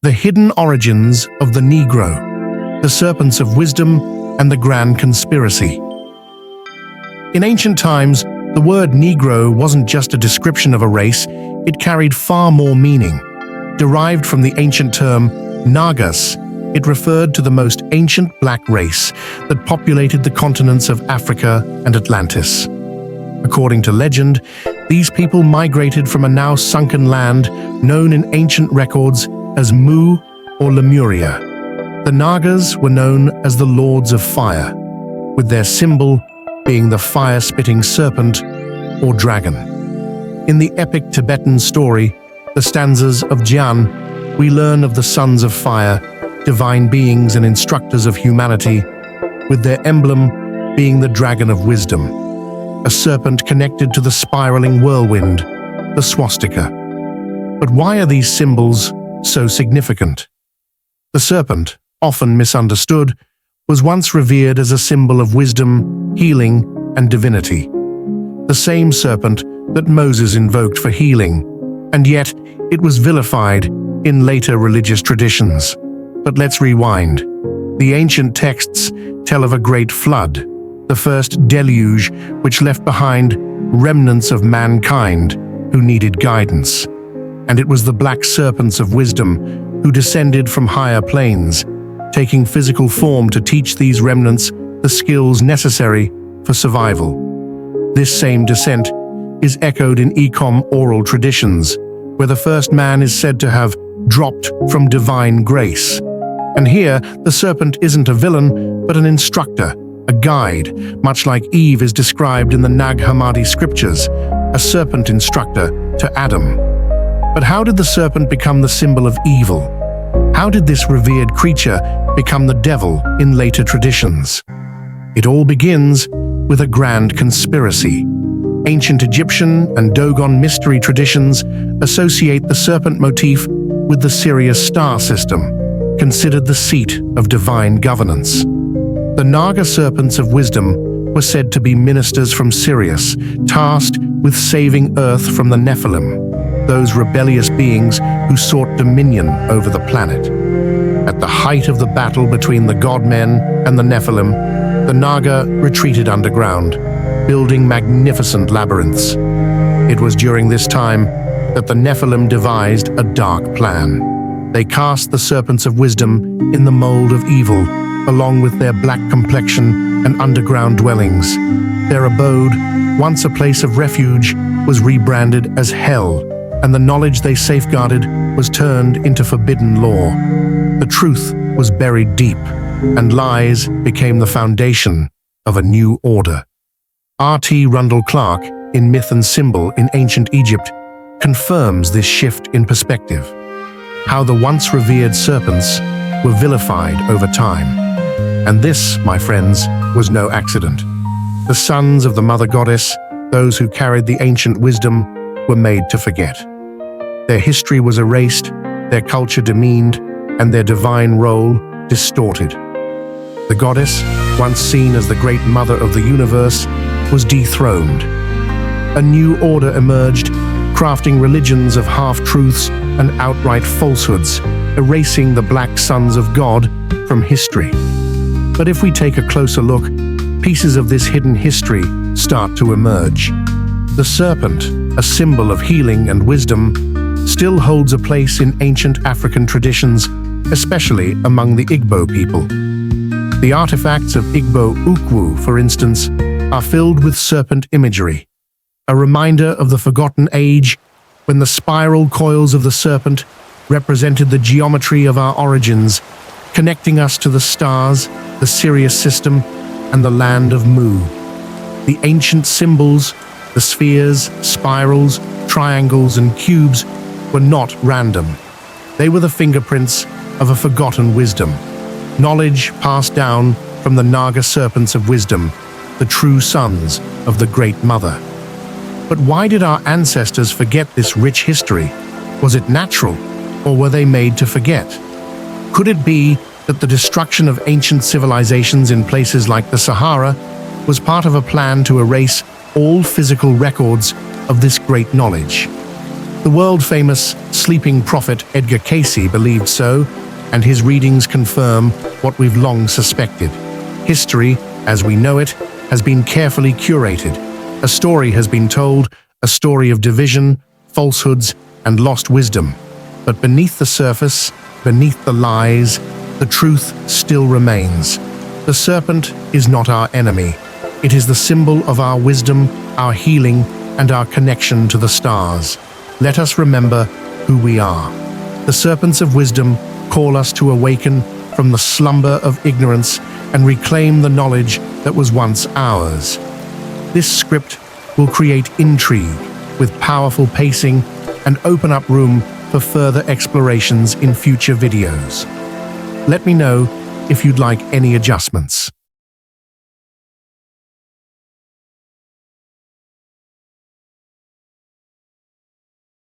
The hidden origins of the Negro, the Serpents of Wisdom, and the Grand Conspiracy. In ancient times, the word Negro wasn't just a description of a race, it carried far more meaning. Derived from the ancient term Nagas, it referred to the most ancient black race that populated the continents of Africa and Atlantis. According to legend, these people migrated from a now sunken land known in ancient records as Mu or Lemuria. The Nagas were known as the Lords of Fire, with their symbol being the fire-spitting serpent or dragon. In the epic Tibetan story, the stanzas of Jian, we learn of the Sons of Fire, divine beings and instructors of humanity, with their emblem being the Dragon of Wisdom, a serpent connected to the spiraling whirlwind, the swastika. But why are these symbols so significant? The serpent, often misunderstood, was once revered as a symbol of wisdom, healing, and divinity. The same serpent that Moses invoked for healing, and yet it was vilified in later religious traditions. But let's rewind. The ancient texts tell of a great flood, the first deluge which left behind remnants of mankind who needed guidance. And it was the Black Serpents of Wisdom who descended from higher planes, taking physical form to teach these remnants the skills necessary for survival. This same descent is echoed in Ecom oral traditions, where the first man is said to have dropped from divine grace. And here, the serpent isn't a villain, but an instructor, a guide, much like Eve is described in the Nag Hammadi scriptures, a serpent instructor to Adam. But how did the serpent become the symbol of evil? How did this revered creature become the devil in later traditions? It all begins with a grand conspiracy. Ancient Egyptian and Dogon mystery traditions associate the serpent motif with the Sirius star system, considered the seat of divine governance. The Naga Serpents of Wisdom were said to be ministers from Sirius, tasked with saving Earth from the Nephilim, those rebellious beings who sought dominion over the planet. At the height of the battle between the God-men and the Nephilim, the Naga retreated underground, building magnificent labyrinths. It was during this time that the Nephilim devised a dark plan. They cast the Serpents of Wisdom in the mold of evil, along with their black complexion and underground dwellings. Their abode, once a place of refuge, was rebranded as Hell, and the knowledge they safeguarded was turned into forbidden law. The truth was buried deep, and lies became the foundation of a new order. R.T. Rundle Clark, in Myth and Symbol in Ancient Egypt, confirms this shift in perspective. How the once revered serpents were vilified over time. And this, my friends, was no accident. The sons of the Mother Goddess, those who carried the ancient wisdom, were made to forget. Their history was erased, their culture demeaned, and their divine role distorted. The goddess, once seen as the great mother of the universe, was dethroned. A new order emerged, crafting religions of half-truths and outright falsehoods, erasing the black sons of God from history. But if we take a closer look, pieces of this hidden history start to emerge. The serpent, a symbol of healing and wisdom, still holds a place in ancient African traditions, especially among the Igbo people. The artifacts of Igbo Ukwu, for instance, are filled with serpent imagery, a reminder of the forgotten age when the spiral coils of the serpent represented the geometry of our origins, connecting us to the stars, the Sirius system, and the land of Mu. The ancient symbols, the spheres, spirals, triangles, and cubes were not random. They were the fingerprints of a forgotten wisdom, knowledge passed down from the Naga Serpents of Wisdom, the true sons of the Great Mother. But why did our ancestors forget this rich history? Was it natural, or were they made to forget? Could it be that the destruction of ancient civilizations in places like the Sahara was part of a plan to erase all physical records of this great knowledge? The world-famous sleeping prophet Edgar Cayce believed so, and his readings confirm what we've long suspected. History, as we know it, has been carefully curated. A story has been told, a story of division, falsehoods, and lost wisdom. But beneath the surface, beneath the lies, the truth still remains. The serpent is not our enemy. It is the symbol of our wisdom, our healing, and our connection to the stars. Let us remember who we are. The serpents of wisdom call us to awaken from the slumber of ignorance and reclaim the knowledge that was once ours. This script will create intrigue with powerful pacing and open up room for further explorations in future videos. Let me know if you'd like any adjustments.